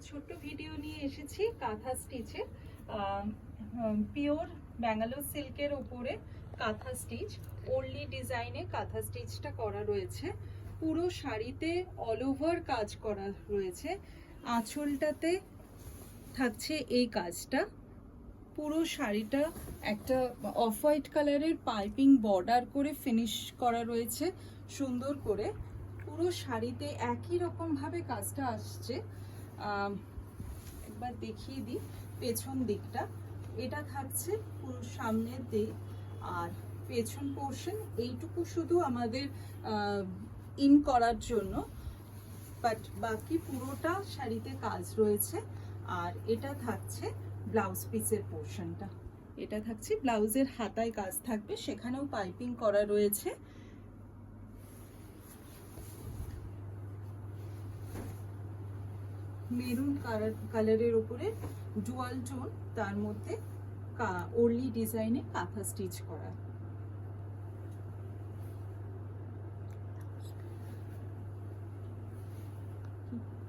ছোট্ট ভিডিও নিয়ে এসেছি কাঁথা স্টিচের। পিওর ব্যাঙ্গালোর সিল্কের ওপরে কাঁথা স্টিচ, ওরলি ডিজাইনে কাঁথা স্টিচটা করা রয়েছে। পুরো শাড়িতে অল ওভার কাজ করা রয়েছে। আঁচলটাতে থাকছে এই কাজটা। পুরো শাড়িটা একটা অফ হোয়াইট কালারের পাইপিং বর্ডার করে ফিনিশ করা রয়েছে সুন্দর করে। পুরো শাড়িতে একই রকম ভাবে কাজটা আসছে। একবার দেখিয়ে দিই পেছন দিকটা। এটা থাকছে পুরো সামনের দিক, আর পেছন পোর্শন এইটুকু শুধু আমাদের ইন করার জন্য, বাট বাকি পুরোটা শাড়িতে কাজ রয়েছে। আর এটা থাকছে ব্লাউজ পিসের পোর্শনটা। এটা থাকছে ব্লাউজের হাতায় কাজ থাকবে, সেখানেও পাইপিং করা রয়েছে। মেরুন কালারের উপরে ডুয়াল টোন, তার মধ্যে ওরলি ডিজাইনে কাঁথা স্টিচ করা।